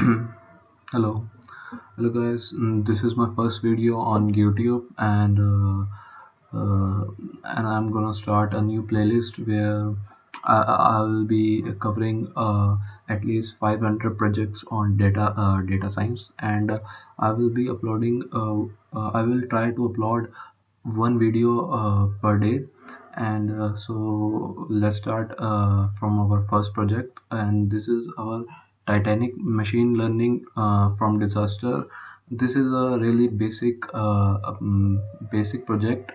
Hello, hello guys. This is my first video on YouTube, and I'm gonna start a new playlist where I'll be covering at least 500 projects on data science, and I will be uploading. I will try to upload one video per day, and so let's start from our first project, and this is our Titanic machine learning from disaster. This is a really basic project.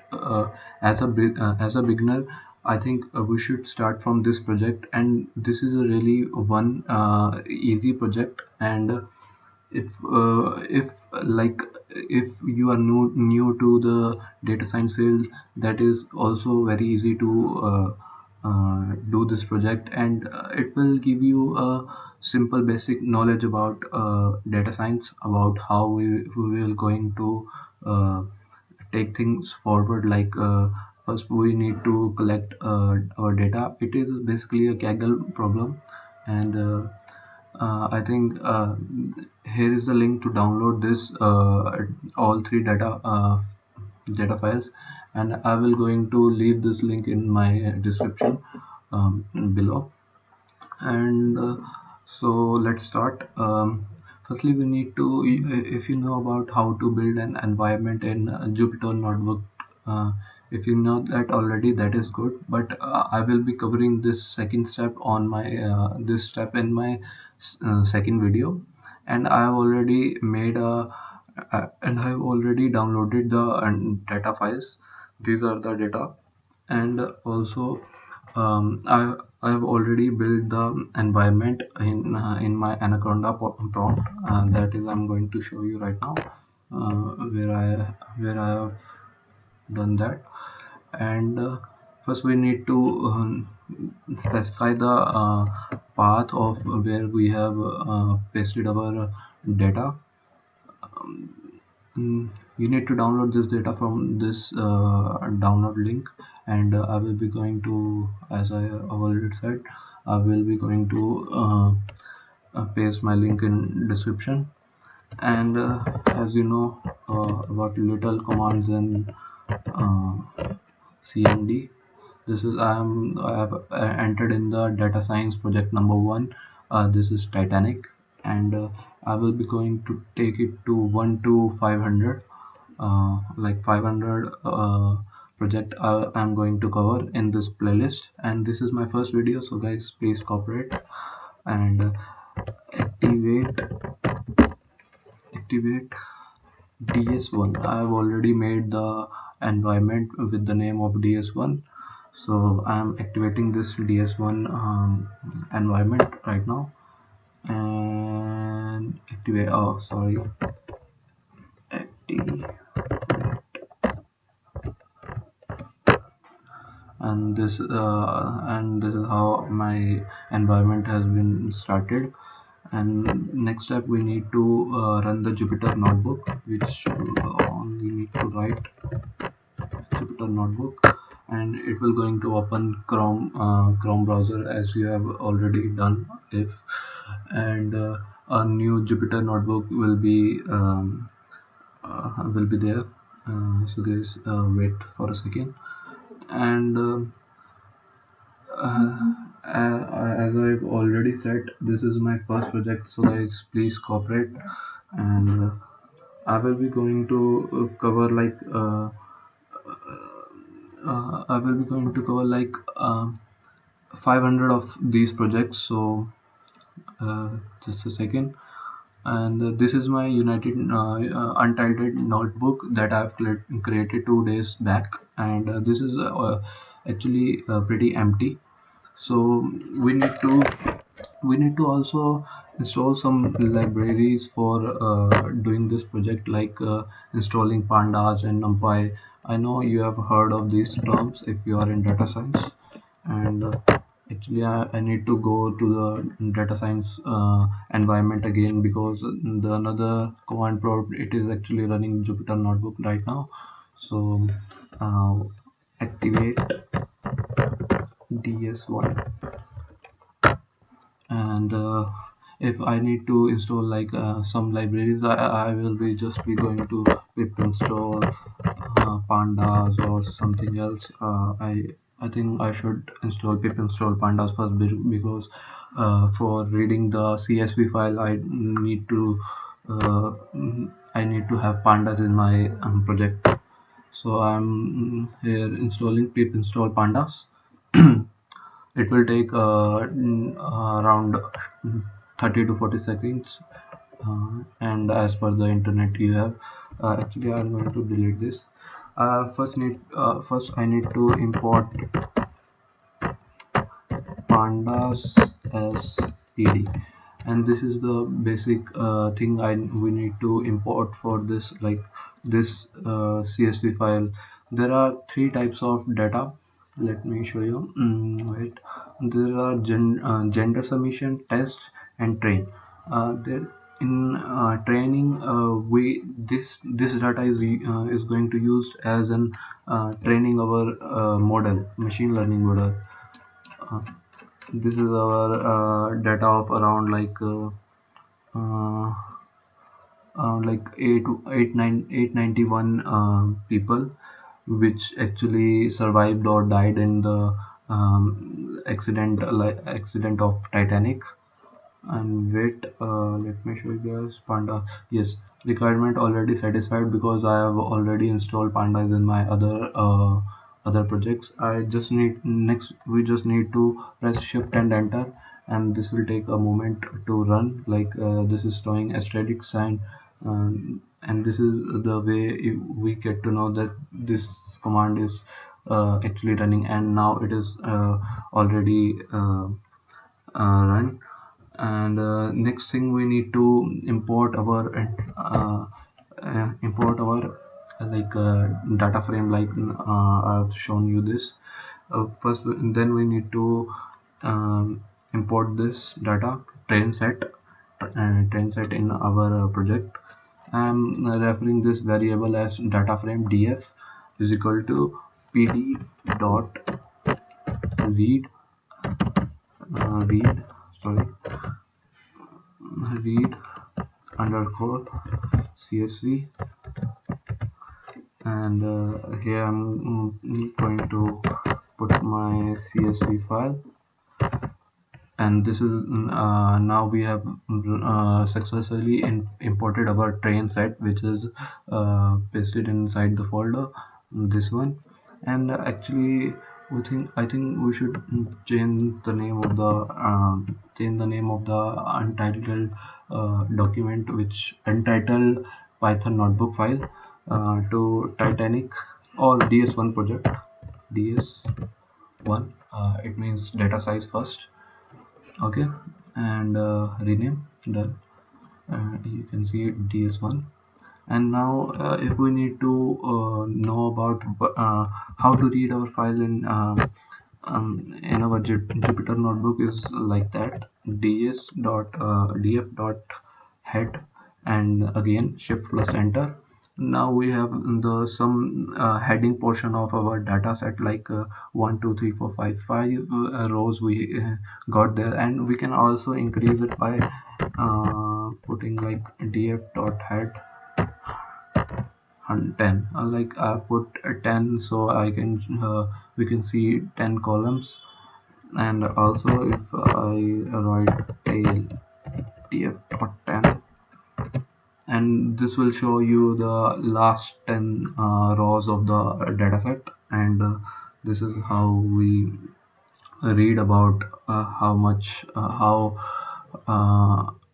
As a beginner, I think we should start from this project, and this is a really one easy project. And if like if you are new to the data science field, that is also very easy to do this project, and it will give you a simple basic knowledge about data science, about how we will going to uh, take things forward. First we need to collect our data. It is basically a Kaggle problem, and I think here is the link to download this all three data files, and I will going to leave this link in my description below. And so let's start. Firstly, we need to, if you know about how to build an environment in Jupyter Notebook, uh, if you know that already, that is good. But I will be covering this second step on my this step in my second video, and I have already made a and I have already downloaded the data files. These are the data, and also I have already built the environment in my Anaconda prompt, that is I'm going to show you right now, where I have done that. And first we need to specify the path of where we have pasted our data. You need to download this data from this download link, and I will be going to, as I already said, I will be going to paste my link in description. And as you know about little commands and uh, CMD, this is I have entered in the data science project number one. This is Titanic, and I will be going to take it to 1 to 500, like 500 project I'm going to cover in this playlist. And this is my first video, so guys, please cooperate and activate DS1. I have already made the environment with the name of DS1, so I am activating this DS1 environment right now. And activate, oh sorry, activate. And this is how my environment has been started. And next step, we need to run the Jupyter notebook, which only need to write Jupyter notebook, and it will going to open Chrome browser, as you have already done. If and a new Jupyter notebook will be there. So guys, wait for a second. And as I've already said, this is my first project, so guys, please cooperate. And I will be going to cover I will be going to cover 500 of these projects. So just a second. And this is my untitled notebook that I've created 2 days back, and this is actually pretty empty. So we need to we need to also install some libraries for doing this project, like installing pandas and numpy. I know you have heard of these terms if you are in data science. And actually I need to go to the data science environment again, because the another command prompt, it is actually running Jupyter notebook right now. So uh, activate DS1, and If I need to install like some libraries, I will be just be going to pip install pandas or something else. I think I should install pip install pandas first because for reading the CSV file I need to have pandas in my project. So I'm here installing pip install pandas. It will take around 30 to 40 seconds, and as per the internet you have, actually I'm going to delete this. First I need to import pandas as pd, and this is the basic thing we need to import for this, like this CSV file. There are three types of data. Let me show you. Wait. There are gender submission, test, and train. There in training, we this data is going to use as an training our model, machine learning model. uh, this is our data of around uh, like 891 people, which actually survived or died in the accident of Titanic. And wait, let me show you guys panda. Yes, requirement already satisfied because I have already installed pandas in my other projects. I just need next we just need to press shift and enter, and this will take a moment to run. Like this is showing asterisk sign, and this is the way we get to know that this command is actually running, and now it is already run. And next thing, we need to import our data frame, like I've shown you this. First, then we need to import this data train set in our project. I'm referring this variable as data frame df is equal to pd dot read read sorry read underscore csv. And here I'm going to put my csv file, and this is now we have successfully imported our train set, which is pasted inside the folder, this one. And actually I think we should change the name of the untitled document, which untitled python notebook file, to Titanic or ds1 project. ds1, it means data size first. Okay, and rename the you can see ds1. And now if we need to know about how to read our file in our Jupyter notebook, is like that: df dot head, and again shift plus enter. Now we have the some heading portion of our data set, like 1 2 3 4 5 rows we got there, and we can also increase it by putting like df dot head 10, like I put 10, so I can we can see 10 columns. And also if I write tail df dot 10, and this will show you the last 10 rows of the dataset. And this is how we read about how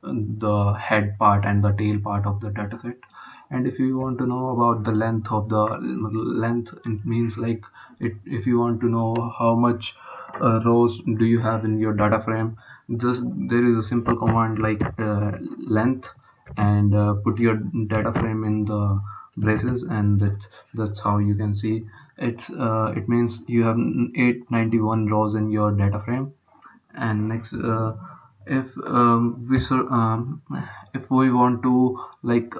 the head part and the tail part of the dataset. And if you want to know about the length, it means like if you want to know how much rows do you have in your data frame, just there is a simple command like length, and put your data frame in the braces, and that's how you can see it means you have 891 rows in your data frame. And next, if we want to like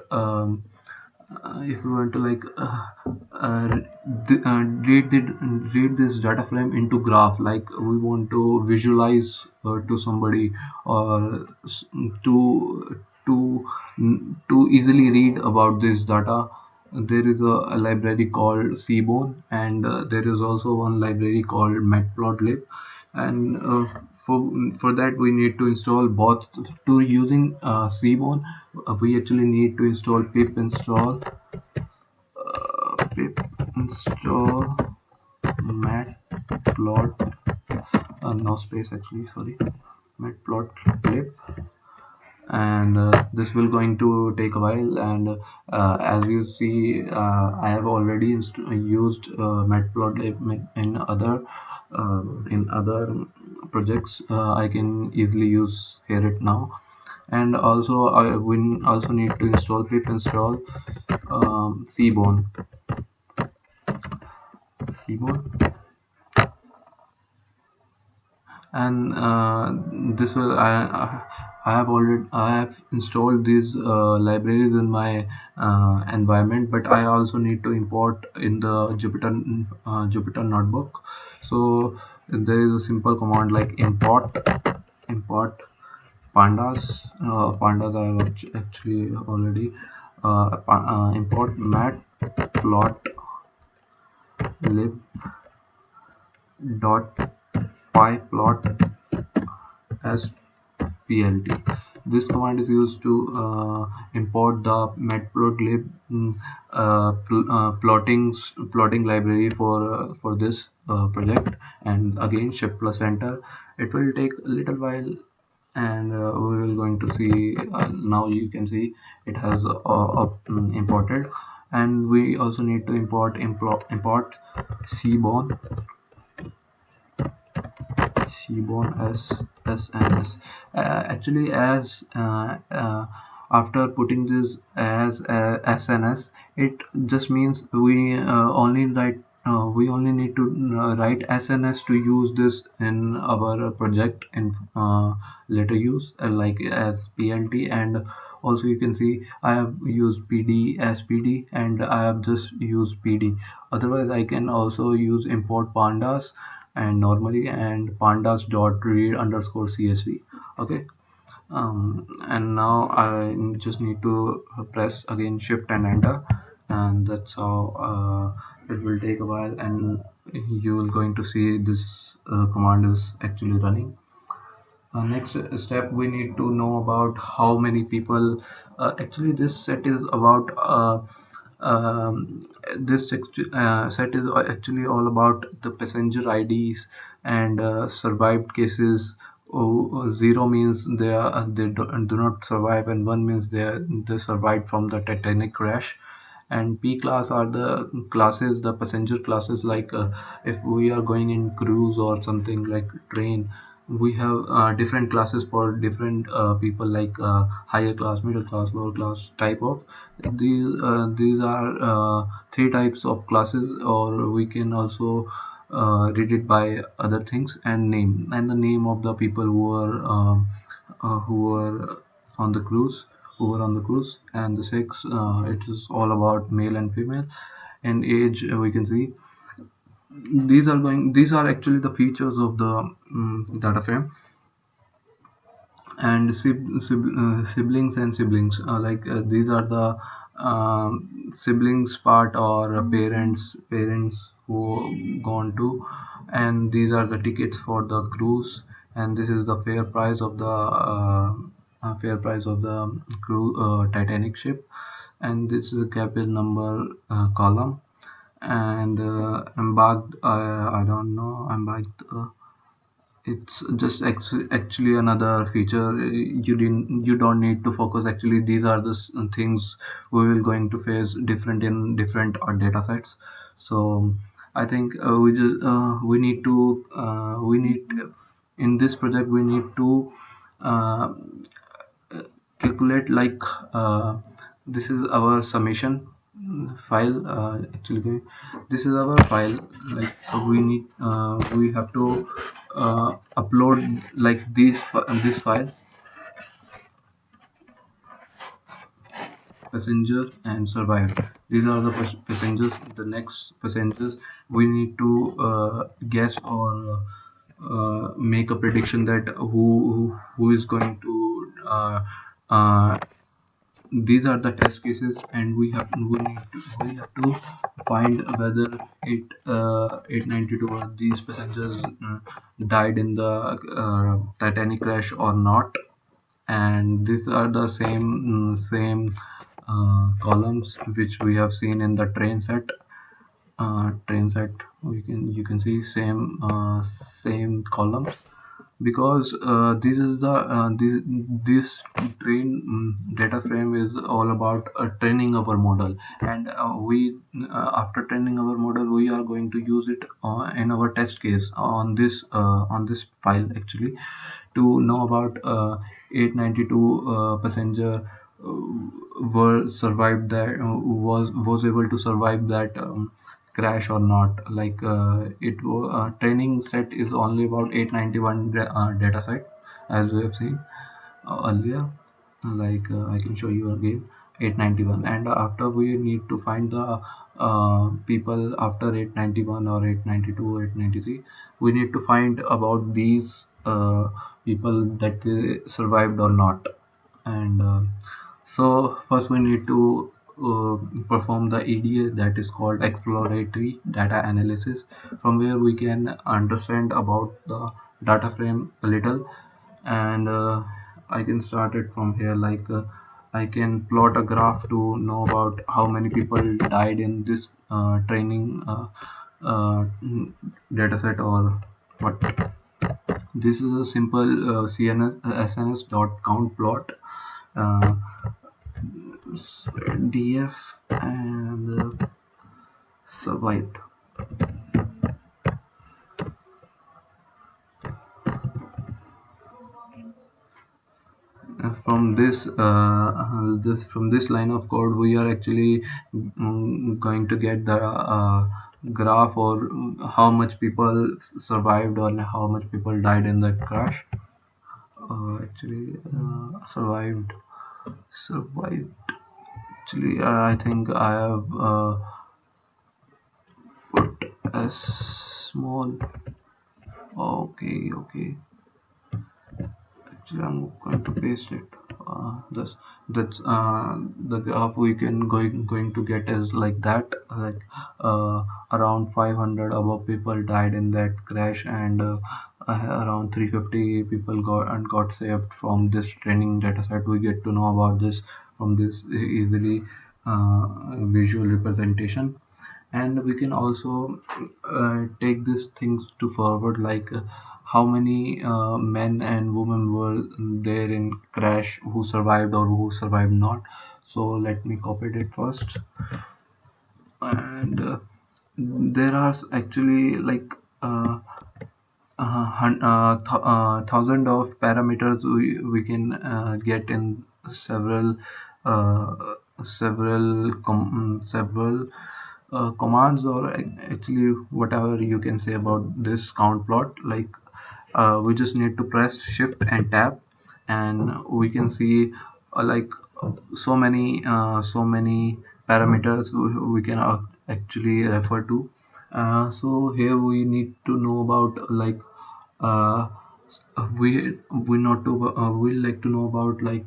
if you want to like th- read the read this data frame into graph, like we want to visualize to somebody, or to to easily read about this data, there is a library called Seaborn, and there is also one library called Matplotlib. And for that we need to install both. To using Seaborn, we actually need to install pip install matplot, no space actually, sorry, matplotlib. And this will going to take a while. And as you see, I have already used matplotlib in other projects. I can easily use here it now. And also we also need to install pip install Seaborn. Seaborn. And this will I have installed these libraries in my environment, but I also need to import in the Jupyter notebook. So there is a simple command like import pandas. I have actually already import matplotlib dot pyplot as plt. This command is used to import the matplotlib plotting library for this project. And again, shift plus enter. It will take a little while, and we will going to see. Now you can see it has imported. And we also need to import Seaborn. Seaborn SNS. Actually, as after putting this as SNS, it just means we only need to write SNS to use this in our project in later use, like as PLT. And also you can see I have used PD as PD, and I have just used PD. Otherwise I can also use import pandas and normally, and pandas dot read underscore csv. Okay. And now I just need to press again shift and enter, and that's how it will take a while, and you will going to see this command is actually running. Next step, we need to know about how many people. Actually, this set is about. Um, set is actually all about the passenger IDs and survived cases. Zero means they do not survive, and one means they survived from the Titanic crash. And P class are the classes, the passenger classes, like if we are going in cruise or something like train, we have different classes for different people, like higher class, middle class, lower class type of. These are three types of classes, or we can also read it by other things. And the name of the people who were on the cruise who were on the cruise. And the sex, it is all about male and female. And age, we can see these are actually the features of the data frame. And siblings and siblings, like these are the siblings part, or parents who gone to. And these are the tickets for the cruise. And this is the fair price of the cruise Titanic ship. And this is the cabin number column. And embarked, I don't know, embarked, it's just actually another feature. You don't need to focus. Actually, these are the things we will going to face different in different data sets. So I think we need in this project we need to uh, calculate, like this is our summation file. Actually, this is our file. Like we have to upload like this file. passenger and survived. These are the passengers. The next passengers we need to guess or make a prediction that who is going to uh, these are the test cases, and we have to find whether 892 or these passengers died in the Titanic crash or not. And these are the same columns which we have seen in the train set. You can see same columns, because this train data frame is all about training our model. And we after training our model, we are going to use it in our test case on this file actually, to know about 892 passenger were survived that was able to survive that crash or not. Like training set is only about 891 data set, as we have seen earlier. Like I can show you again 891, and after we need to find the people after 891 or 892 893. We need to find about these people that they survived or not. And so first we need to perform the EDA, that is called exploratory data analysis, from where we can understand about the data frame a little. And I can start it from here. Like I can plot a graph to know about how many people died in this training data set or what. This is a simple SNS dot count plot, uh, df, and survived. From this line of code, we are actually going to get the graph, or how much people survived or how much people died in that crash. Actually, survived. Actually, I think I have put a small. Okay. Actually, I'm going to paste it. That's the graph we can going to get is like that. Like around 500 above people died in that crash, and around 350 people got saved from this training data set. We get to know about this from this easily visual representation. And we can also take these things to forward, like how many men and women were there in crash, who survived or who survived not. So let me copy it first. And there are actually like thousand of parameters we can get in uh, several commands, or actually whatever you can say about this count plot. Like we just need to press shift and tab, and we can see like so many parameters we can actually refer to. So here we need to know about like uh, we like to know about like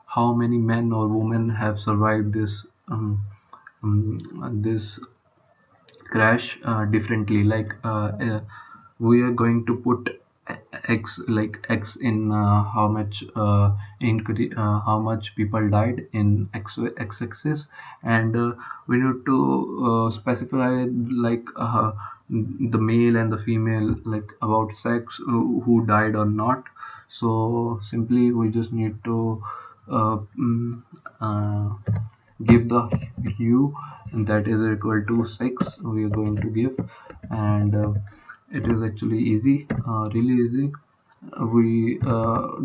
how many men or women have survived this crash differently. Like we are going to put x in how much how much people died in x axis. And we need to specify like the male and the female, like about sex, who died or not. So simply we just need to uh, mm, uh, give the hue, and that is equal to 6 we are going to give. And it is actually easy, really easy. We are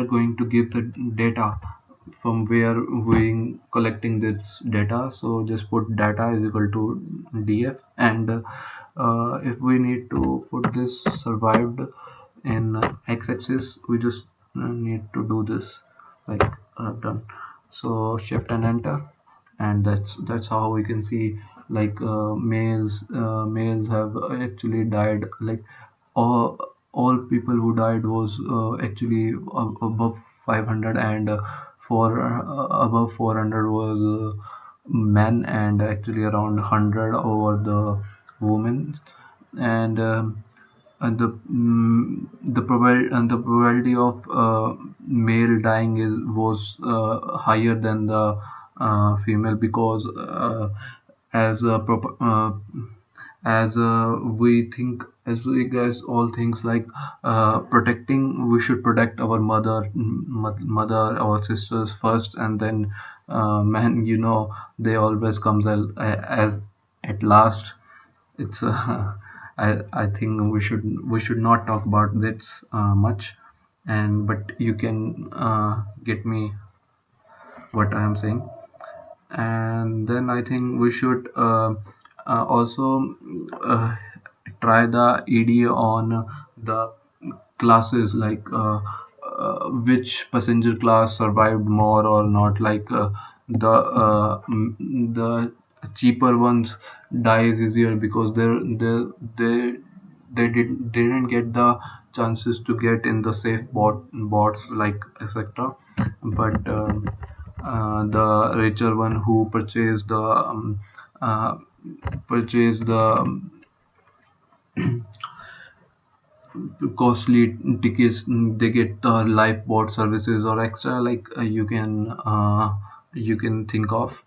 going to give the data from where we collecting this data. So just put data is equal to df. And if we need to put this survived in x-axis, we just need to do this, like I've done. So shift and enter, and that's how we can see, like males have actually died, like all all people who died was actually above 500, and above 400 was men, and actually around 100 over the women. And the probability of male dying was higher than the female, because as a we think, as we guys all things, like protecting, we should protect our mother, our sisters first, and then men, they always comes as at last. It's I think we should not talk about this much, and but you can get me what I am saying. And then I think we should also uh, try the ED on the classes, like which passenger class survived more or not, like the cheaper ones dies easier because they didn't get the chances to get in the safe bots, like etc. But the richer one who uh, purchase the costly tickets, they get the lifeboat services or extra, like you can think of.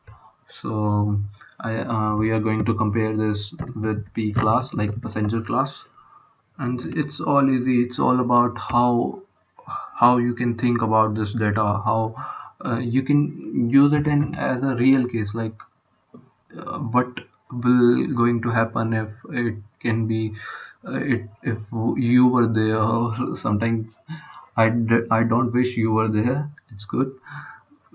So we are going to compare this with P class, like passenger class, and it's all easy. It's all about how you can think about this data, how you can use it in as a real case, like what will going to happen if it can be it if you were there. Sometimes I don't wish you were there. It's good.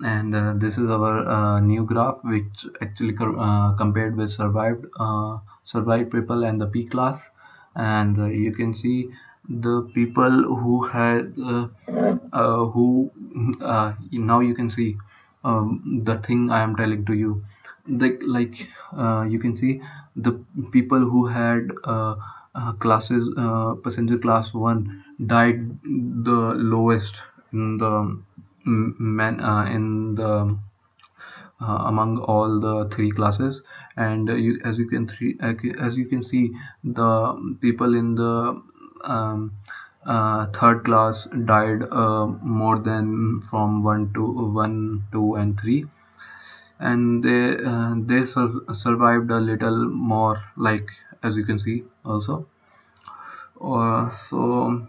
And this is our new graph, which actually compared with survived people and the P class. And you can see the people who had who now you can see the thing I am telling to you, you can see the people who had classes passenger class 1 died the lowest in the men in the among all the three classes. And as you can see, the people in the third class died more than from 1 2 and 3, and they survived a little more, like as you can see also. So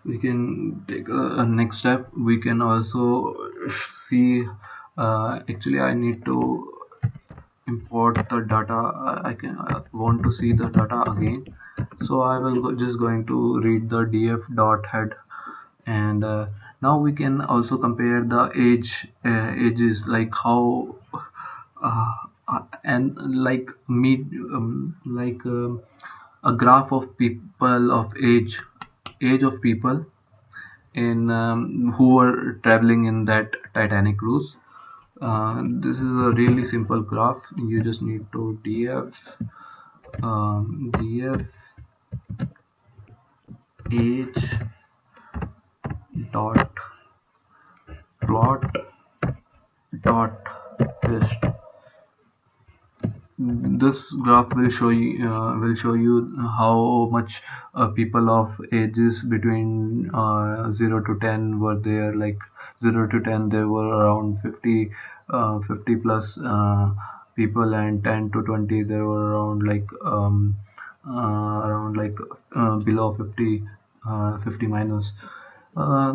we can take a next step. We can also see, actually I need to import the data. I want to see the data again, so I will just going to read the df dot head. And now we can also compare the ages, like how uh, and like a graph of people of age of people in who were traveling in that Titanic cruise. This is a really simple graph. You just need to df age dot plot dot list. This graph will show you how much people of ages between 0 to 10 were there. Like 0 to 10 there were around 50 plus people, and 10 to 20 there were below 50, 50 minus.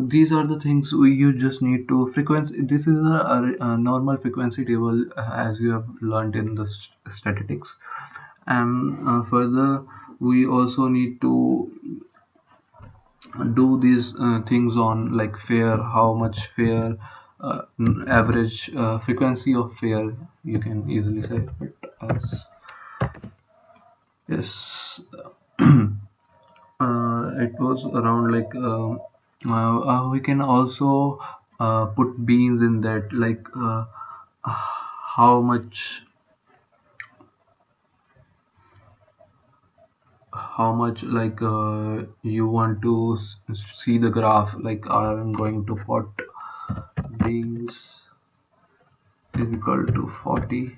These are the things you just need to frequency. This is a normal frequency table, as you have learned in the statistics. And further, we also need to do these things on like fare, how much fare, average frequency of fare, you can easily say it as. Yes. It was around like we can also put beans in that, like how much like you want to see the graph. Like I'm going to put beans is equal to 40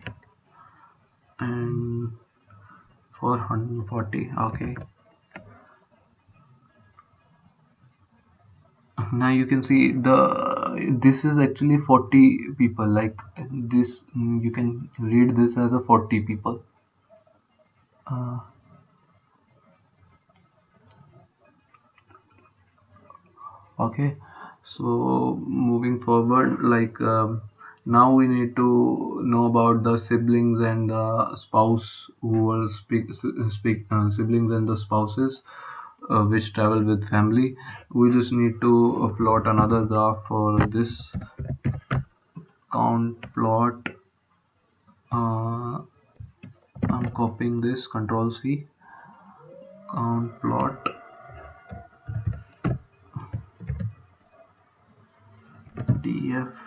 and 440. Okay, now you can see this is actually 40 people, like this. You can read this as a 40 people. uh, okay, so moving forward, like now we need to know about the siblings and the spouse who are siblings and the spouses which travel with family. We just need to plot another graph for this. Count plot. I'm copying this, control C. Count plot df.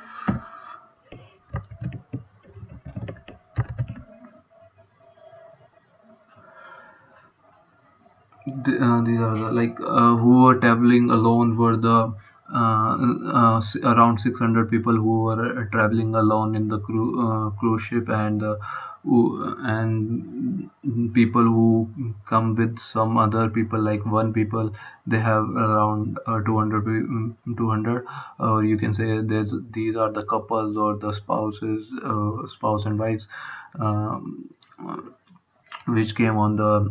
These are the, like who were traveling alone were the around 600 people who were traveling alone in the cruise ship, and and people who come with some other people, like one people, they have around 200 200, or you can say these are the couples or the spouses, spouse and wives, um, which came on the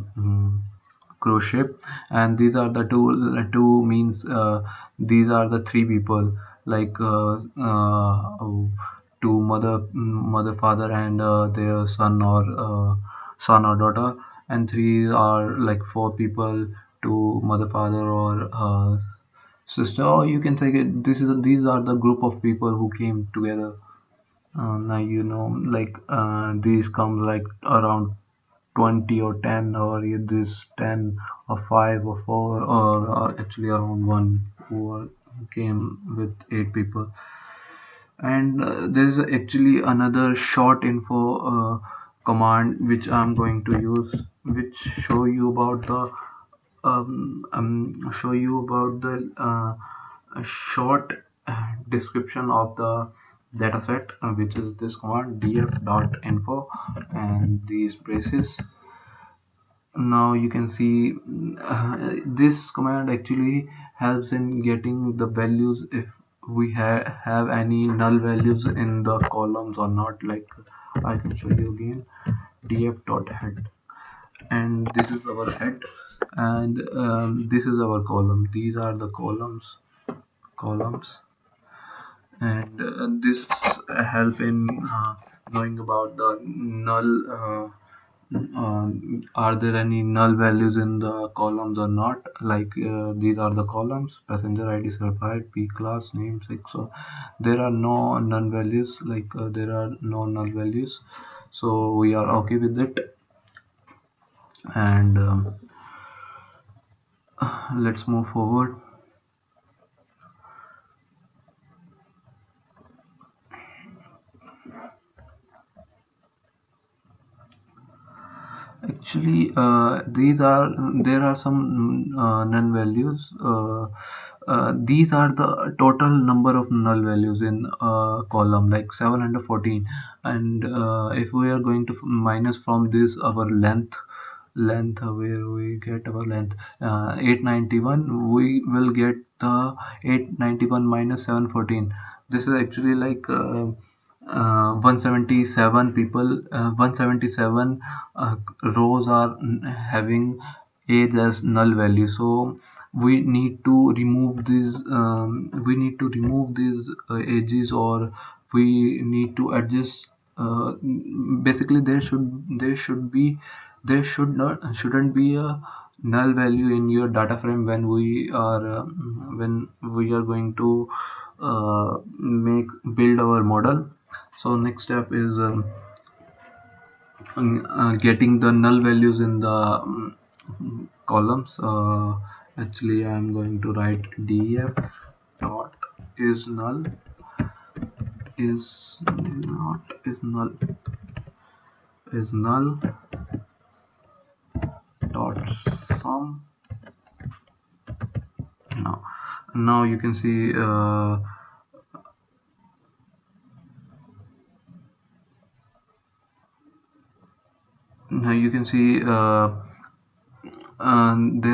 cruise ship. And these are the two means, these are the three people, like two mother, father, and their son or daughter. And three are like four people, two mother, father, or sister, or you can say these are the group of people who came together. Now you know, like these come like around 20 or 10, or this 10 or 5 or 4, or actually around 1 who came with 8 people. And there's actually another short info command which I'm going to use, which show you about the show you about the a short description of the dataset, which is this command df.info and these braces. Now you can see this command actually helps in getting the values if we have any null values in the columns or not. Like I can show you again, df.head, and this is our head, and this is our column. These are the columns, and this help in knowing about the null, are there any null values in the columns or not. Like these are the columns: passenger id, certified, p class, name, 6. So there are no null values, like there are no null values, so we are okay with it. And let's move forward. Actually, these are there are some null values. These are the total number of null values in column, like 714. And if we are going to minus from this our length, where we get our length, 891, we will get the 891 minus 714. This is actually like 177 people, 177 rows are having age as null value. So we need to remove these ages, or we need to adjust. Basically there shouldn't be a null value in your data frame when we are going to make build our model. So next step is getting the null values in the columns. Actually I'm going to write df dot is null. is null dot sum. Now you can see now you can see there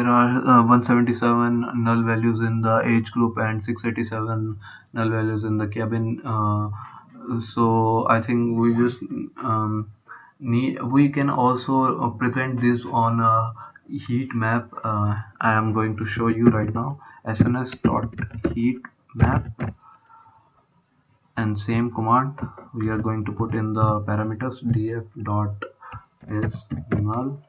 are 177 null values in the age group and 687 null values in the cabin. So I think we can also present this on a heat map. I am going to show you right now. SNS dot heat map, and same command we are going to put in the parameters df dot is null.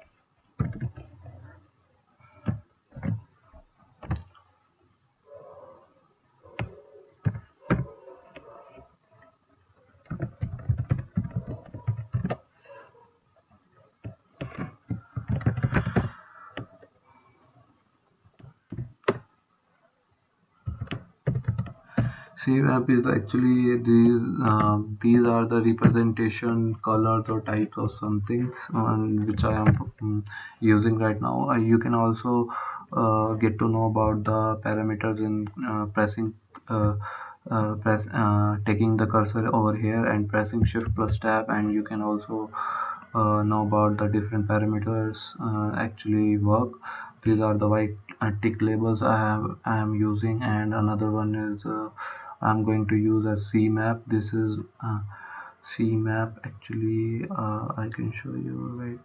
CMap is actually these are the representation colors or types of some things which I am using right now. You can also get to know about the parameters in pressing taking the cursor over here and pressing shift plus tab, and you can also know about the different parameters actually work. These are the white tick labels I am using, and another one is I'm going to use a CMap. This is CMap actually. I can show you. Wait.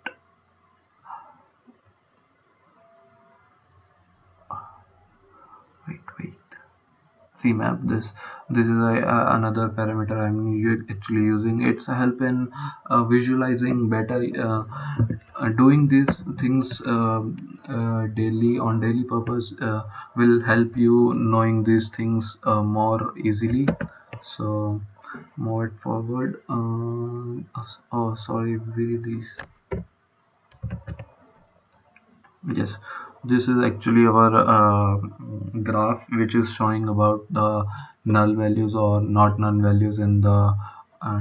CMap. This is another parameter actually using. It's help in visualizing better. Doing these things daily on daily purpose will help you knowing these things more easily. So move it forward. Oh, sorry, really these. Yes, this is actually our graph which is showing about the null values or not null values in the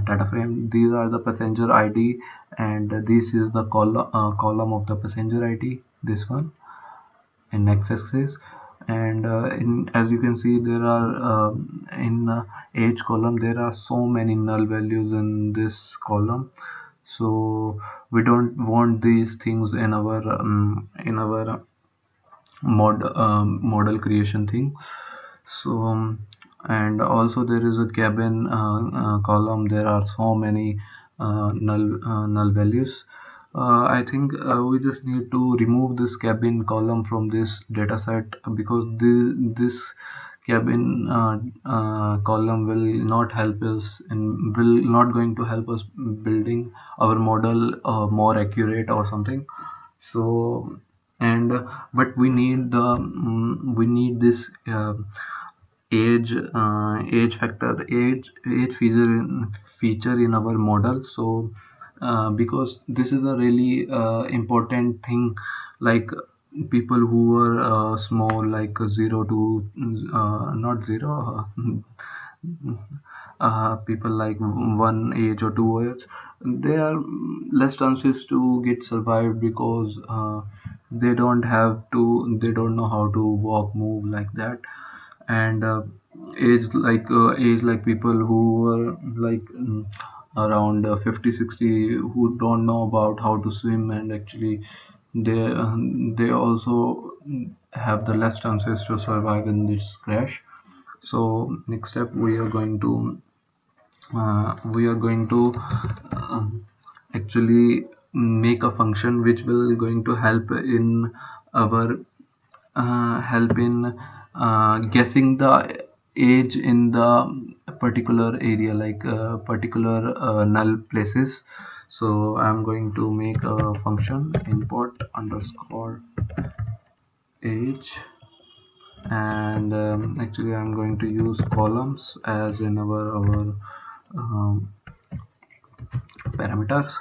data frame. These are the passenger ID, and this is the column of the passenger ID, this one in x-axis. And as you can see, there are in age column there are so many null values in this column. So we don't want these things in our model creation thing. So and also there is a cabin column. There are so many null values. I think we just need to remove this cabin column from this data set, because this cabin column will not help us and will not going to help us building our model more accurate or something. So and but we need this age factor, age feature in our model. So because this is a really important thing, like people who are small, like 0 to not 0 people like 1 age or 2 age, they are less chances to get survived, because they don't know how to walk, move like that. And age like people who are like around 50 60, who don't know about how to swim, and actually they also have the less chances to survive in this crash. So next step, we are going to actually make a function which will going to our help in guessing the age in the particular area, like particular null places. So I'm going to make a function import underscore age, and actually I'm going to use columns as in our parameters.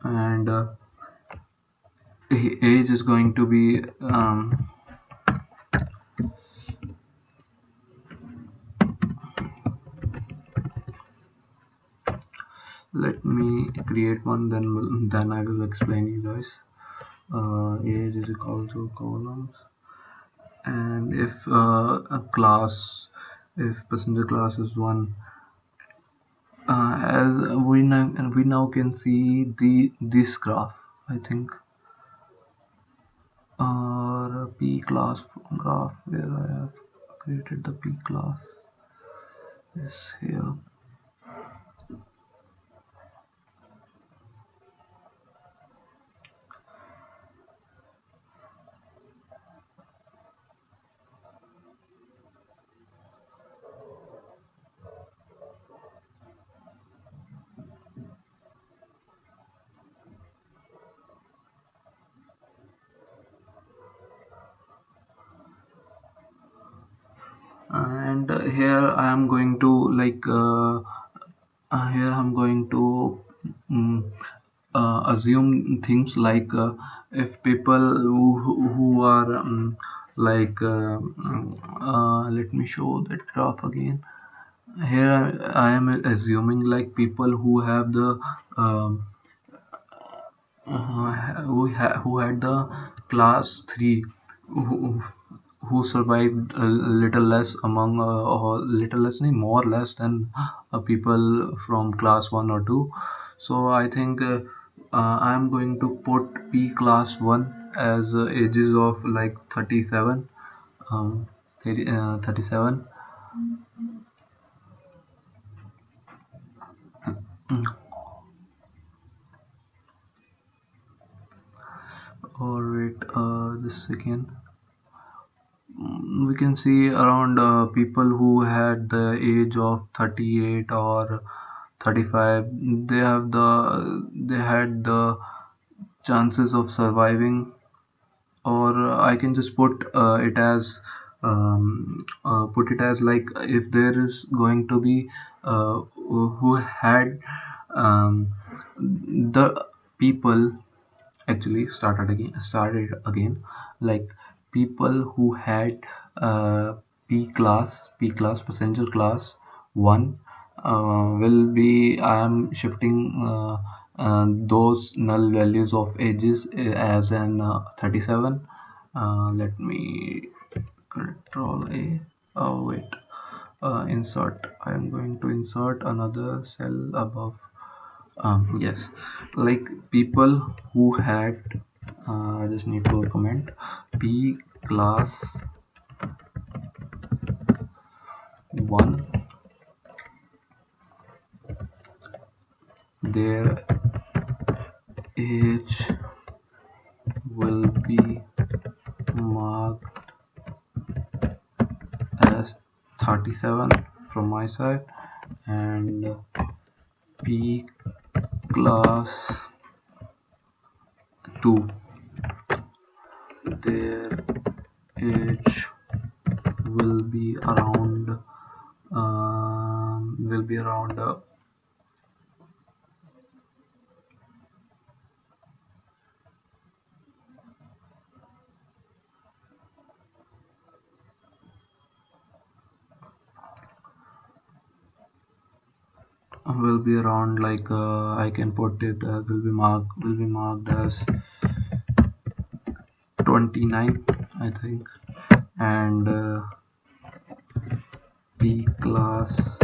And age is going to be Let me create one, then I will explain you guys. Age is equal to columns, and if a class, if passenger class is one, as we now can see this graph, I think, or P class graph where I have created the P class is here. And here I am going to here I'm going to mm, assume things like if people who are let me show that graph again. Here I am assuming like people who have the um, who had the class 3, who, who survived a little less among or little less more or less than people from class 1 or 2. So I think I'm going to put P class 1 as ages of like 37, um, 37. Or wait, this again. We can see around people who had the age of 38 or 35, they had the chances of surviving. Or I can just put it as like if there is going to be who had um, the people actually started again, like people who had uh, p class passenger class 1 will be, I am shifting those null values of ages as an 37. Let me control a, oh wait, insert, I am going to insert another cell above. Yes, like people who had, I just need to comment P class 1, their age will be marked as 37 from my side, and P class 2, their age will be around will be around like I can put it will be marked as 29, I think, and P class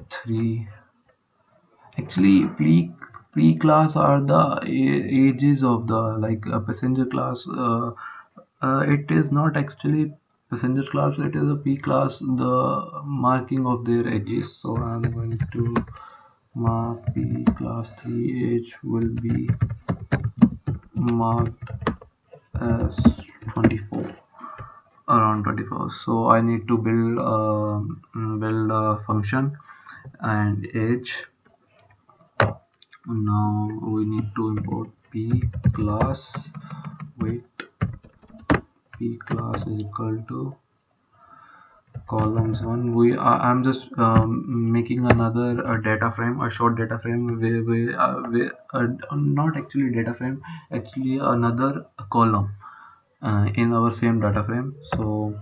3. Actually, P class are the ages of the like passenger class. It is not actually passenger class. It is a P class. The marking of their ages. So I'm going to mark P class 3 age will be marked as 24, around 24. So I need to build a function and age. Now we need to import P class. Wait, P class is equal to columns 1. I'm just making another data frame, a short data frame not actually data frame, actually another column in our same data frame. So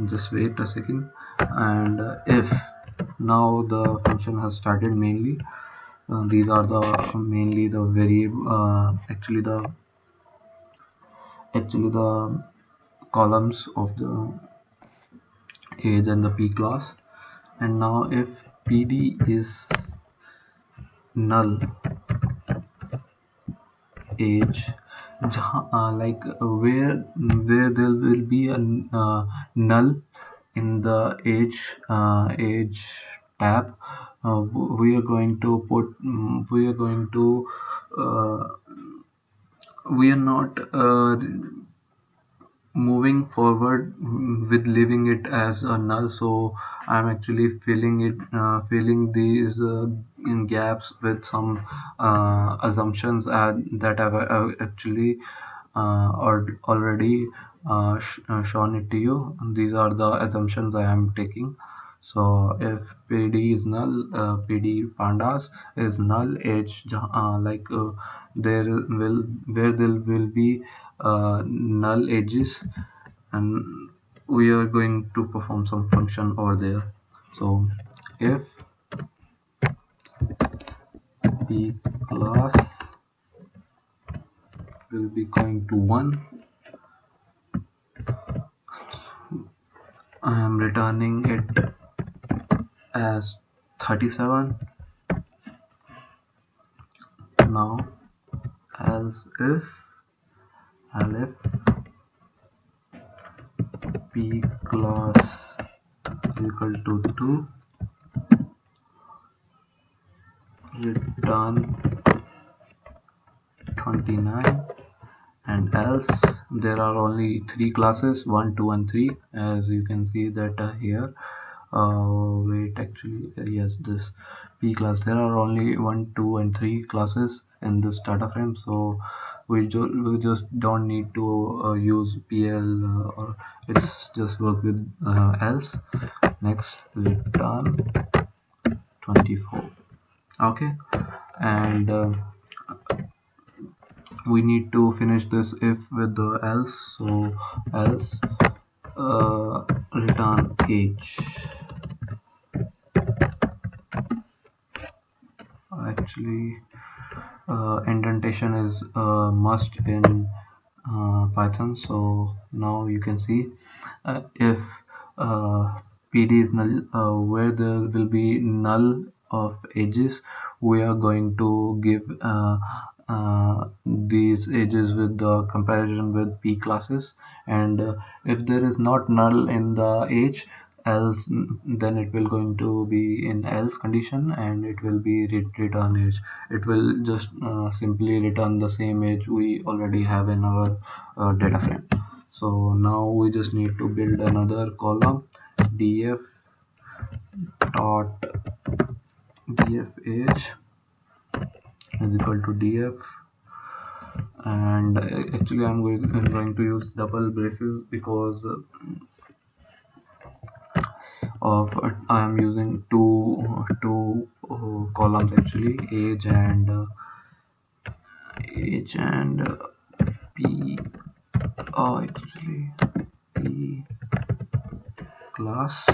just wait a second, and if now the function has started mainly. These are the mainly the variable, actually the columns of the age and the p class. And now if pd is null age, where there will be a null in the age tab, we are going to put we are going to uh, we are not moving forward with leaving it as a null. So I'm actually filling these gaps with some assumptions that I've actually already shown it to you. These are the assumptions I am taking. So if pd is null, pd pandas is null, there will where there will be null edges, and we are going to perform some function over there. So if p class will be going to 1, I am returning it as 37. Now else if elif p class equal to 2, return 29. And else there are only three classes, 1, 2 and 3, as you can see that here. Wait, actually, yes, this p class, there are only 1, 2 and 3 classes in this data frame. So we just don't need to use pl, or it's just work with else. Next, return 24. Okay. And we need to finish this if with the else. So else return age. Actually, indentation is must in Python. So now you can see if pd is null, where there will be null of ages, we are going to give these ages with the comparison with p classes. And if there is not null in the age, else then it will going to be in else condition, and it will be return age. It will just simply return the same age we already have in our data frame. So now we just need to build another column, df dot df age is equal to df. And actually I'm going to use double braces because of I am using two columns, actually age and p actually p class.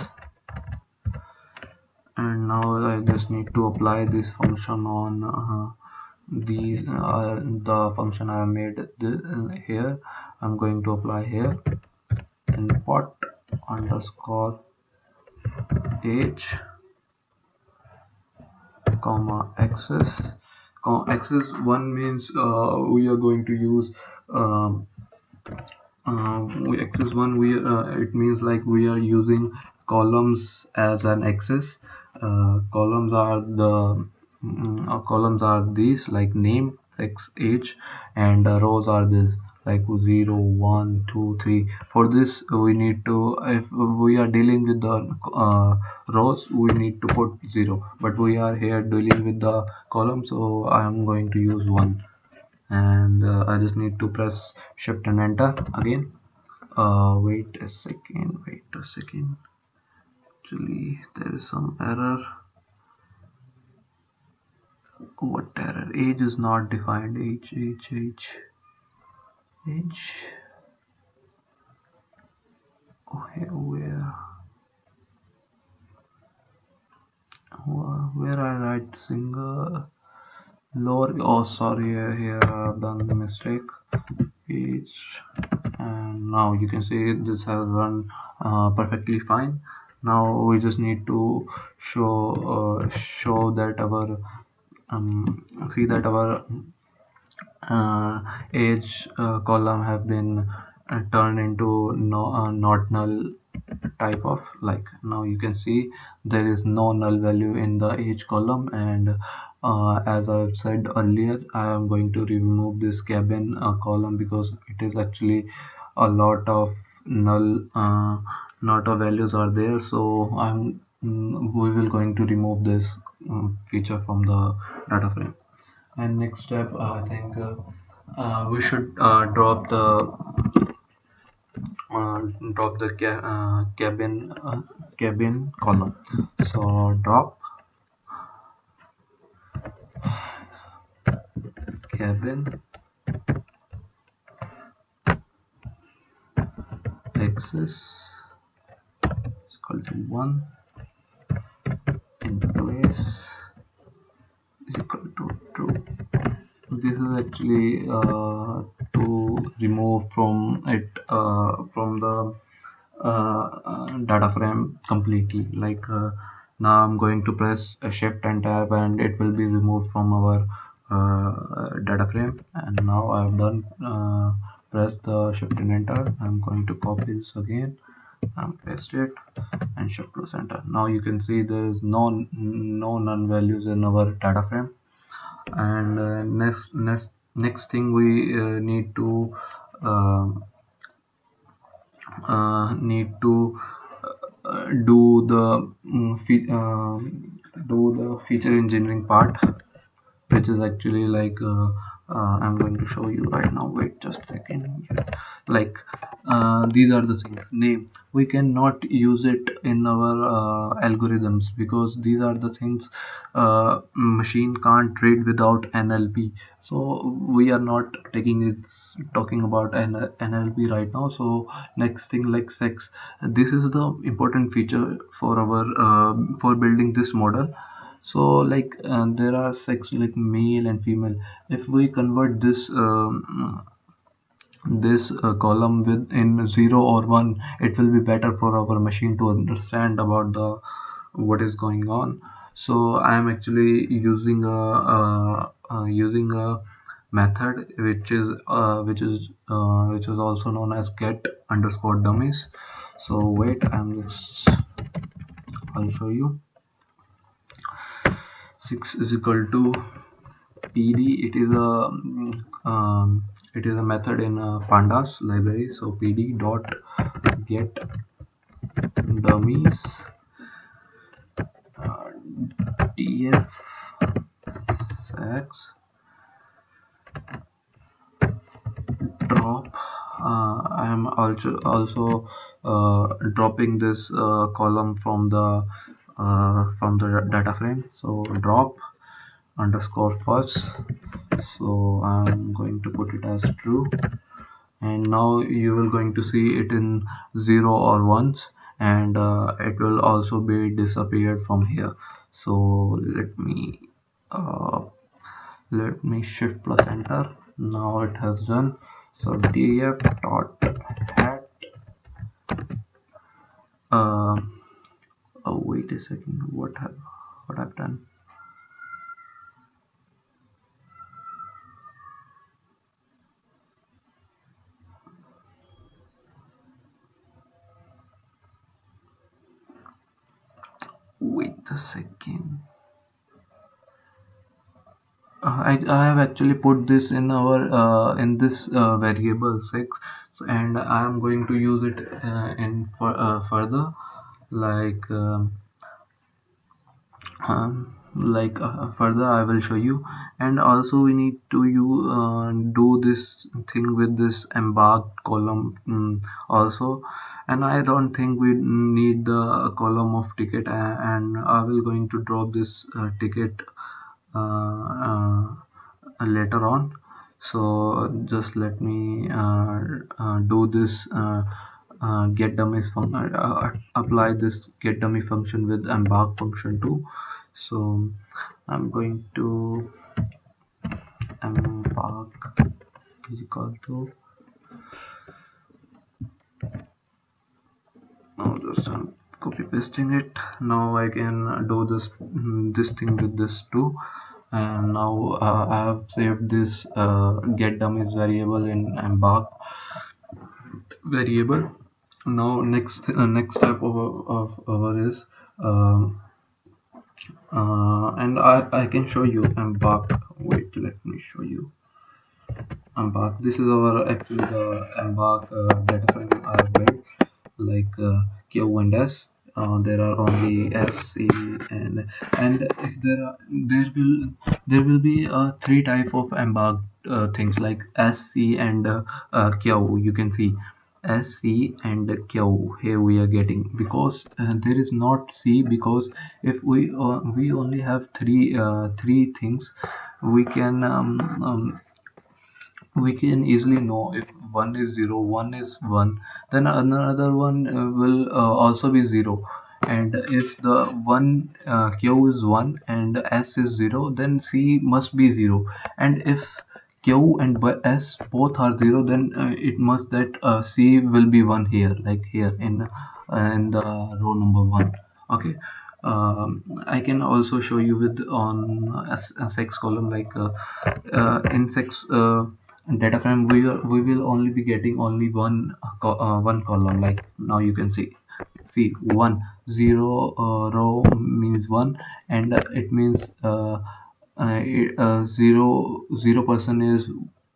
And now I just need to apply this function on the function I made here. I'm going to apply here import underscore age comma access. Access 1 means we are going to use um, we access 1, we it means like we are using columns as an access. Columns are these, like name, sex, age, and rows are this, like 0, 1, 2, 3. For this we need to, if we are dealing with the rows, we need to put 0, but we are here dealing with the column, so I am going to use 1. And I just need to press shift and enter again. Wait a second, actually there is some error. What error? Age is not defined. Age. Okay, where? add single lower. Oh, sorry, here I've done the mistake. Page, and now you can see this has run perfectly fine. Now we just need to show that our see that our uh, age column have been turned into not null type of, like, now you can see there is no null value in the age column. And as I've said earlier, I am going to remove this cabin column because it is actually a lot of null not of values are there. So we will going to remove this feature from the data frame. And next step, I think we should uh, drop the cabin column. So drop cabin axis is equal to 1 in place is equal to true. This is actually to remove from it from the data frame completely. Like, now I'm going to press a shift and tab and it will be removed from our data frame. And now I've done press the shift and enter. I'm going to copy this again and paste it and shift plus enter. Now you can see there is no none values in our data frame. And next thing we uh, need to do the do the feature engineering part, which is actually like I'm going to show you right now. Wait just a second. Like, these are the things. Name, we cannot use it in our algorithms because these are the things machine can't read without NLP. So we are not taking it talking about NLP right now. So next thing, like sex, this is the important feature for our for building this model. So like, there are sex like male and female. If we convert this column with in 0 or 1, it will be better for our machine to understand about the what is going on. So I am actually using a method which is also known as get underscore dummies. So wait, I'll show you. 6 is equal to pd. It is a method in pandas library. So pd dot get dummies df x drop. I am also dropping this column from the data frame. So drop underscore first. So I'm going to put it as true, and now you will going to see it in 0 or 1s, and it will also be disappeared from here. So uh, let me shift plus enter. Now it has done. So df dot hat uh, oh wait a second, what I've done. Wait a second. I have actually put this in our in this variable 6. So, and I am going to use it in further, like further I will show you. And also we need to do this thing with this embarked column also. And I don't think we need the column of ticket, and I will going to drop this ticket later on. So just let me do this get dummies function, apply this get dummy function with embark function too. So I'm going to embark is equal to, now just I'm copy pasting it. Now I can do this thing with this too. And now I have saved this get dummies variable in embark variable. Now next step of our is, um, and I can show you embark. Wait, let me show you embark. This is our actually the embark data frame I have built, like Q and S. There are only S, C, and if there will be three type of embark things like S, C, and Q. You can see S, C, and Q. Here we are getting, because there is not C, because if we only have three things, we can we can easily know if one is 0, one is 1, then another one will also be 0. And if the one q is 1 and s is 0, then c must be 0. And if q and s both are 0, then it must that c will be 1 here, like here in the row number 1. Okay. I can also show you with on a sex column, like in sex data frame, we will only be getting only one column. Like now you can see 1 0 row means 1, and it means 0 is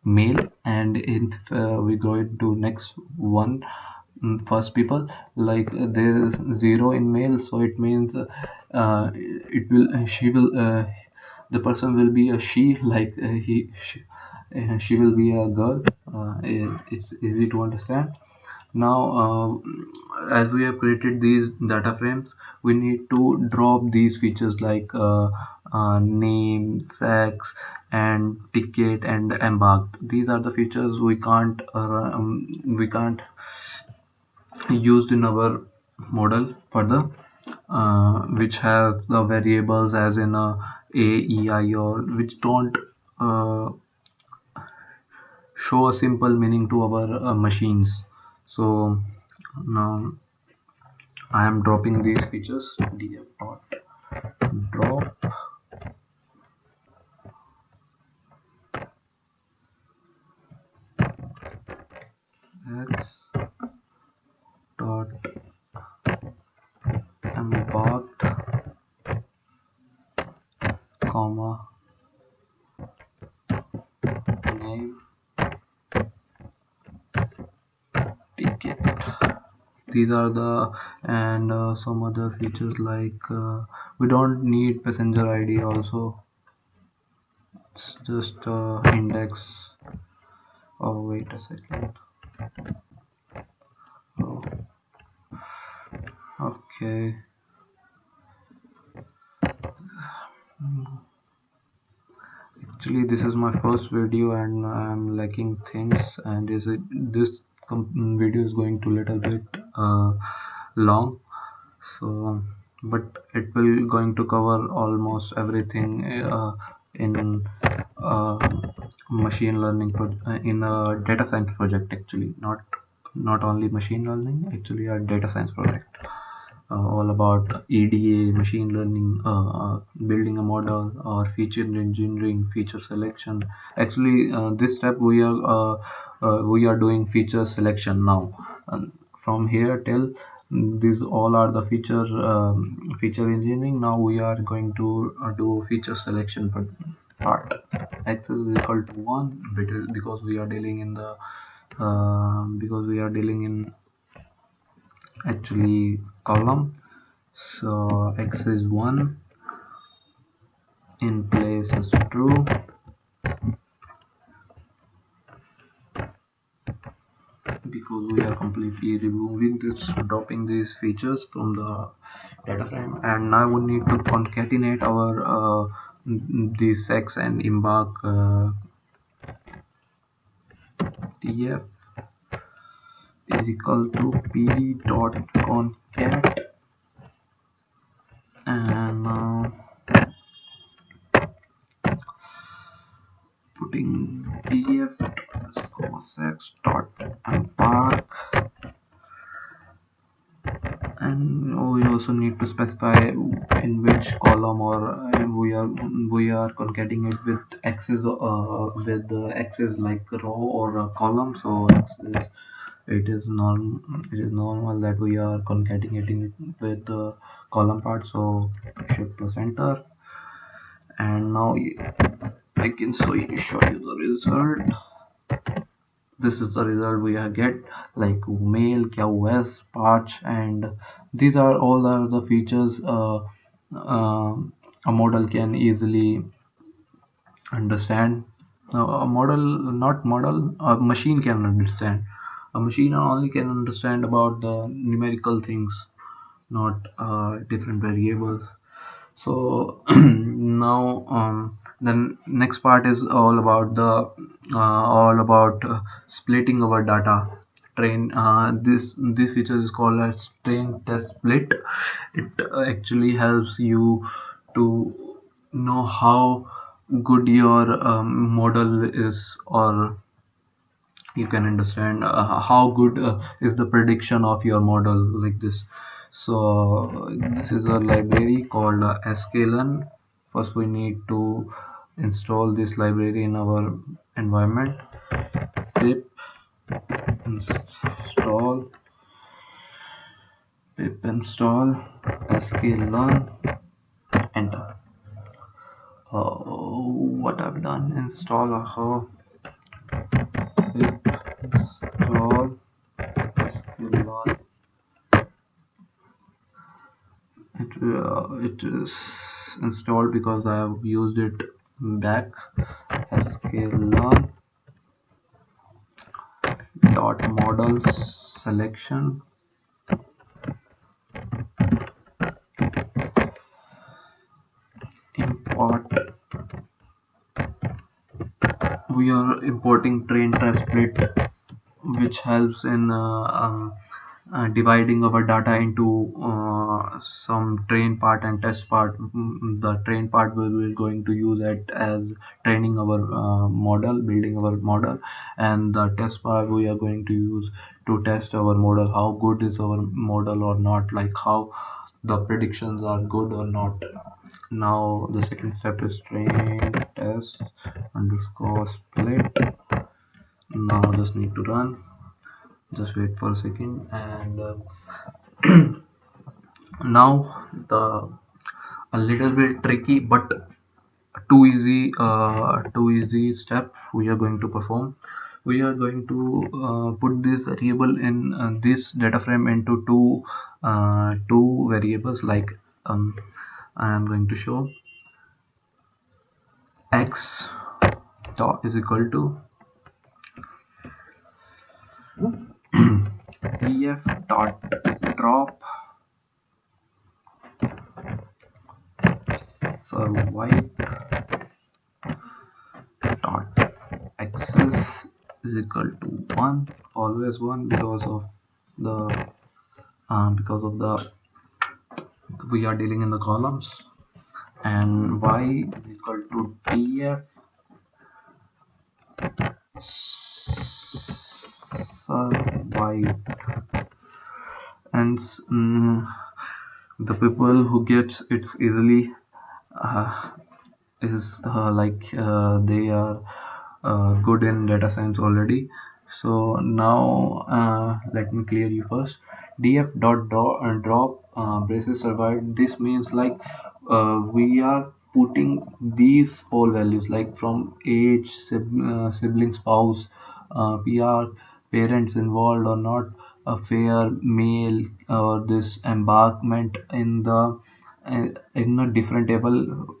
male. And if we go into next one, first people, like there is 0 in male, so it means it will she will the person will be a she, like she will be a girl. It's easy to understand. Now as we have created these data frames, we need to drop these features like name, sex, and ticket, and embarked. These are the features we can't used in our model further, which have the variables as in a, e, i, or which don't uh, show a simple meaning to our machines. So now I am dropping these features. Df dot drop x dot embarked, comma, name, ticket. These are the, and some other features like we don't need passenger id also. It's just index. Oh, wait a second. Oh, okay. Actually, this is my first video and I'm lacking things, and this video is going to little bit long. So, but it will going to cover almost everything in uh, machine learning in a data science project. Actually, not only machine learning, actually a data science project. All about EDA, machine learning, building a model, or feature engineering, feature selection. Actually, this step we are doing feature selection now. And from here till these all are the feature engineering. Now we are going to do feature selection part. X is equal to 1, because we are dealing in the because we are dealing in actually column. So x is 1, in place is true, because we are completely removing this, dropping these features from the data frame. And now we need to concatenate our the sex and embark tf is equal to pd dot concat. And now sex dot embark, and we also need to specify in which column or we are concatenating it with axis with the axis like row or a column. So it is normal that we are concatenating it with the column part. So shift plus enter, and now I can show you the result. This is the result we get, like mail, QoS, patch, and these are all are the features uh, a model can easily understand. A model, not model, a machine can understand. A machine only can understand about the numerical things, not different variables. So now the next part is all about splitting our data. This feature is called as train test split. It actually helps you to know how good your model is, or you can understand how good is the prediction of your model, like this. So this is a library called sklearn. First we need to install this library in our environment. Pip install pip install sklearn, enter. What I've done, install pip install sklearn. It is installed because I have used it back. Sklearn dot model selection, import. We are importing train test split, which helps in dividing our data into some train part and test part. The train part we're going to use it as training our model, building our model, and the test part we are going to use to test our model, how good is our model or not, like how the predictions are good or not. Now the second step is train test underscore split. Now just need to run. Just wait for a second, and now the a little bit tricky but too easy step we are going to perform. We are going to put this variable in this data frame into two variables, like I am going to show x dot is equal to df dot drop survived dot axis is equal to 1, always 1, because of the we are dealing in the columns, and y is equal to df survived. And the people who gets it easily uh, is they are good in data science already. So now let me clear you first. Df dot drop braces survived. This means like we are putting these all values, like from age, sibling, spouse, PR, parents involved or not, a fair male, or this embarkment in a different table,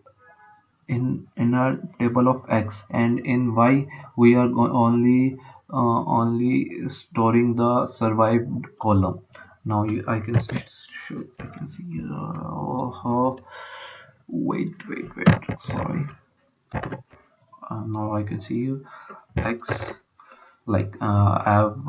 in a table of x, and in y we are only storing the survived column. Now I can I can see wait, sorry. Now I can see you x, like I have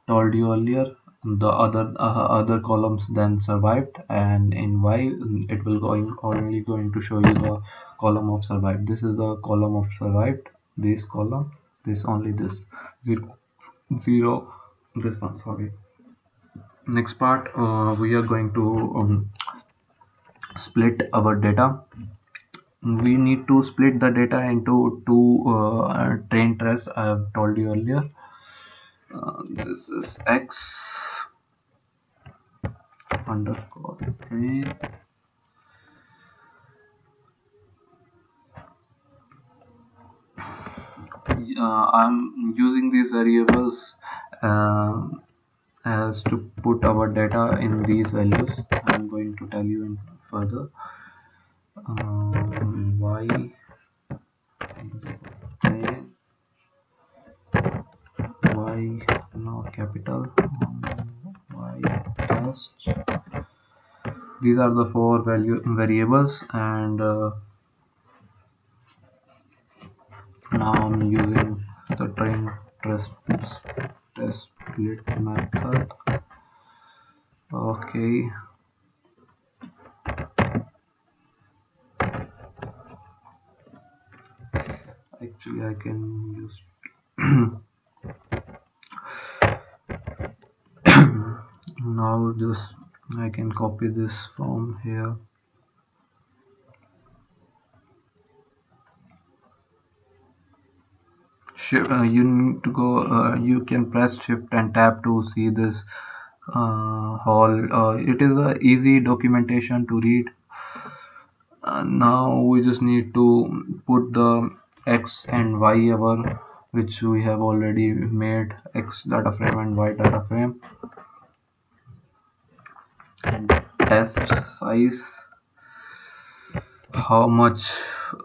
told you earlier, the other columns then survived, and in y it will only going to show you the column of survived. This is the column of survived, this column, this only this zero, zero this one, sorry. Next part, we are going to split our data. We need to split the data into two train trace. I have told you earlier. This is x underscore train. I'm using these variables as to put our data in these values. I'm going to tell you in further. Y train, y no capital, y test. These are the four variables, and now I'm using the train test split method. Okay, actually I can use now just I can copy this from here. You need to go, you can press shift and tab to see this whole. It is a easy documentation to read. Now we just need to put the x and y our, which we have already made, x data frame and y data frame, and test size, how much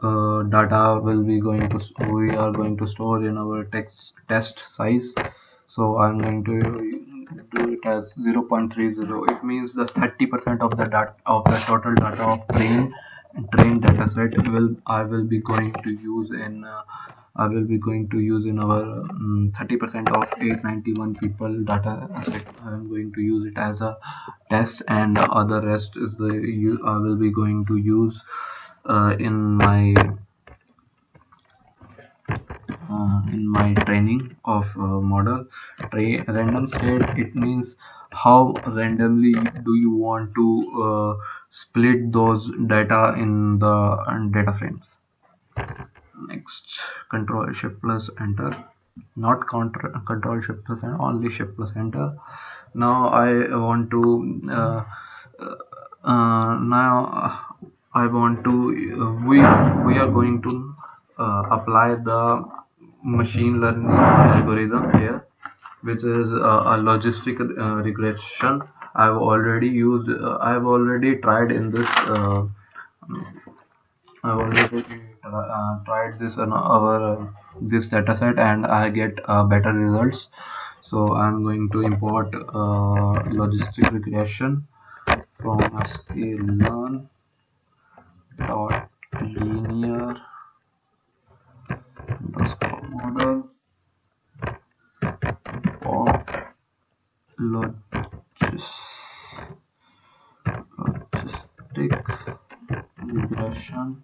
data will be going to we are going to store in our text test size. So I'm going to do it as 0.30. It means the 30% of the data of the total data of train data set I will be going to use in our 30% of 891 people data set. I'm going to use it as a test, and the other rest is the I will be going to use in my training of model. Random state, it means how randomly do you want to split those data in the data frames. Next, control shift plus enter, not control shift plus enter, only shift plus enter. Now I want to now I want to we are going to apply the machine learning algorithm here, which is a logistic regression. I've already tried in this I've already tried this on our this dataset, and I get better results. So I'm going to import logistic regression from sklearn dot linear underscore model or logistic regression.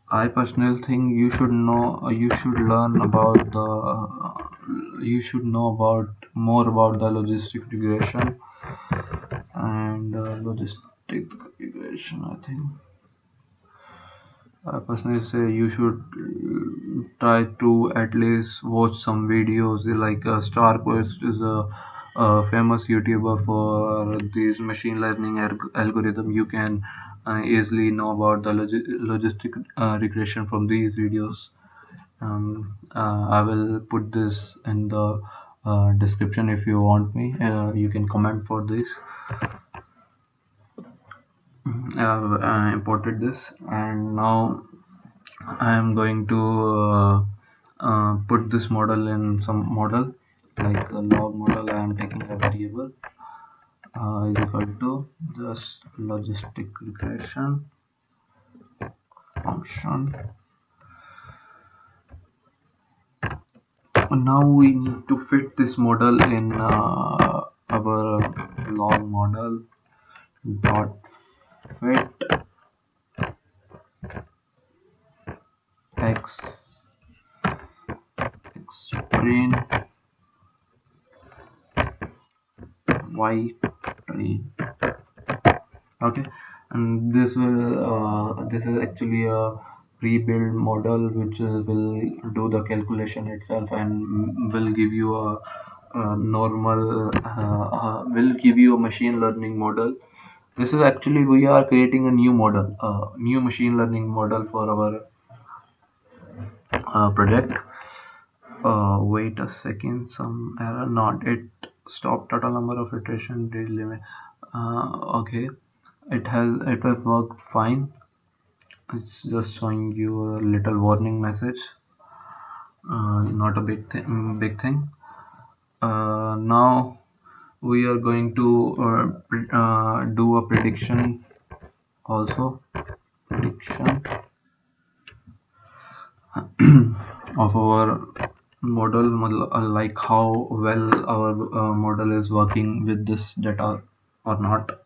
I personally think you should know, you should know about more about the logistic regression and logistic regression. I personally say you should try to at least watch some videos like StarQuest is a famous YouTuber for these machine learning algorithm. You can easily know about the logistic regression from these videos. I will put this in the description. If you want me, you can comment for this. I imported this, and now I am going to put this model in some model like a log model. I am taking a variable is equal to just logistic regression function. Now we need to fit this model in our log model dot fit x train y train. Okay, and this is actually a pre-built model which will do the calculation itself and will give you a normal will give you a machine learning model. This is actually we are creating a new model, a new machine learning model for our project. Wait a second, some error. Not it. Stop total number of iteration. Did limit. Okay, it has worked fine. It's just showing you a little warning message. Not a big thing. Now we are going to do a prediction also. Prediction of our model, like how well our model is working with this data or not.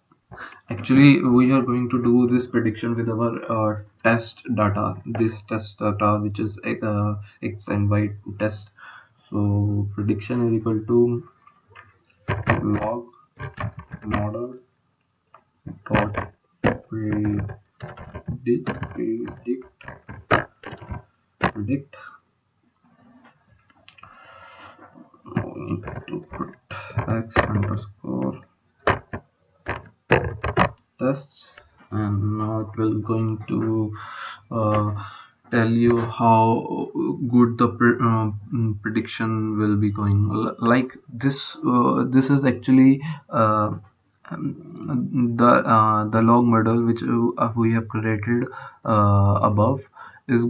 Actually, we are going to do this prediction with our test data. This test data, which is x and y test. So prediction is equal to log model dot predict. Now we need to put x underscore tests, and now it will going to uh, tell you how good the prediction will be going. Like this this is actually the log model which we have created above is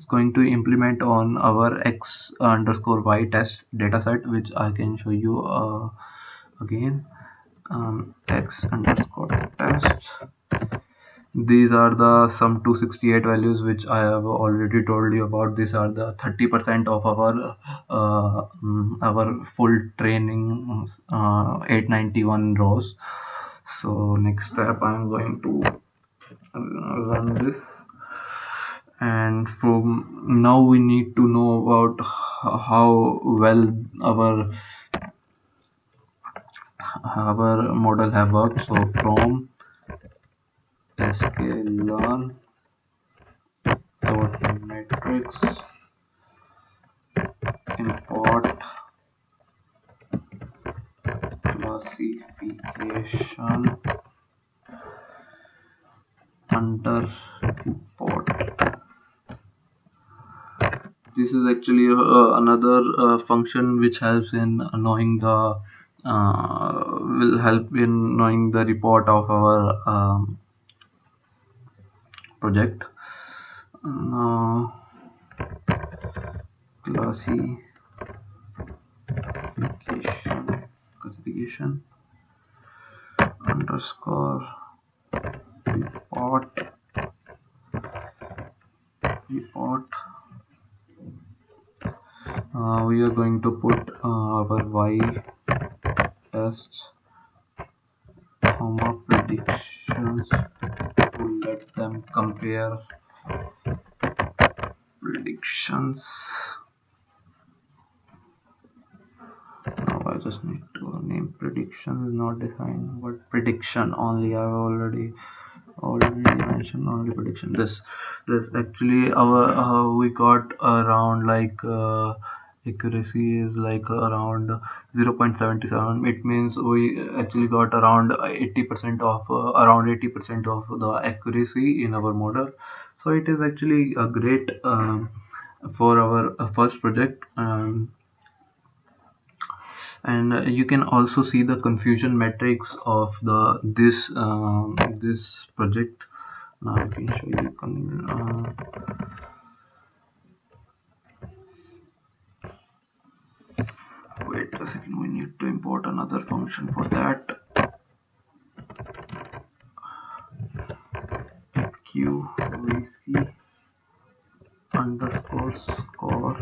going to implement on our x underscore y test dataset, which I can show you again. X underscore test. These are the some 268 values which I have already told you about. These are the 30% of our full training 891 rows. So next step, I'm going to run this, and from now we need to know about how well our model have worked. So from sklearn dot metrics import classification under report. This is actually another function which helps in knowing the will help in knowing the report of our project. Now classification underscore report. We are going to put our y tests predictions to let them compare predictions. Now I just need to name prediction is not defined, but prediction only. I've already mentioned only prediction. This actually our we got around like accuracy is like around 0.77. It means we actually got around 80% of around 80% of the accuracy in our model. So it is actually a great for our first project. And you can also see the confusion metrics of the this project. Now I can show you wait a second, we need to import another function for that. QVC underscore score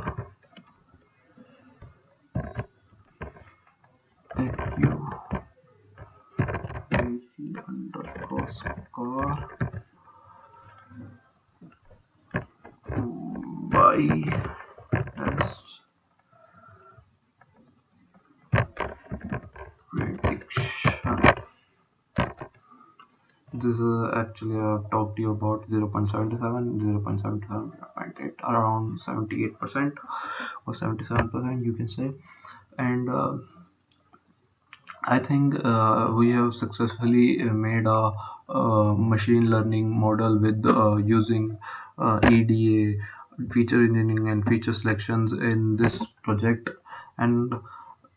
QVC underscore score by test This is actually I've talked to you about 0.77, 0.77.8, around 78% or 77%, you can say. And I think we have successfully made a machine learning model with using EDA, feature engineering, and feature selections in this project. And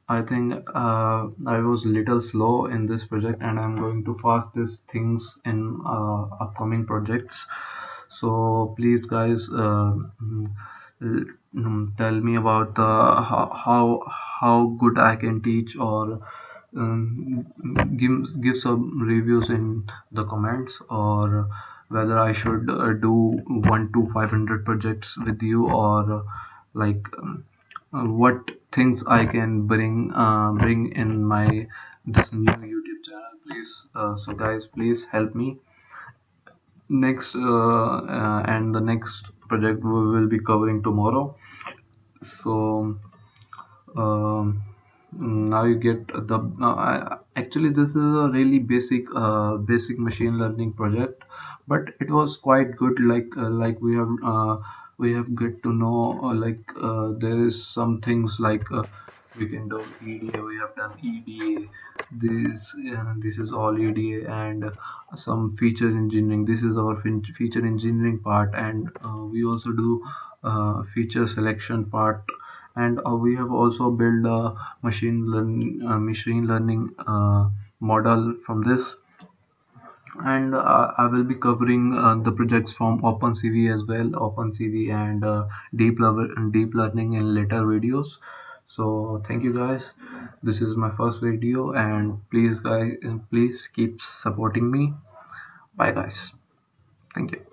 I think I was little slow in this project, and I'm going to fast these things in upcoming projects. So please, guys, tell me about the how good I can teach, or um, give some reviews in the comments, or whether I should do 1 to 500 projects with you, or like what things I can bring in my this new YouTube channel, please. So guys, please help me. Next and the next project we will be covering tomorrow. So now you get the actually this is a really basic machine learning project, but it was quite good. Like we have get to know there is some things like we can do EDA. We have done EDA. This is all EDA, and some feature engineering. This is our feature engineering part, and we also do feature selection part. And we have also built a machine learning model from this. And I will be covering the projects from OpenCV as well, OpenCV and deep learning in later videos. So thank you guys. This is my first video, and please guys, please keep supporting me. Bye guys. Thank you.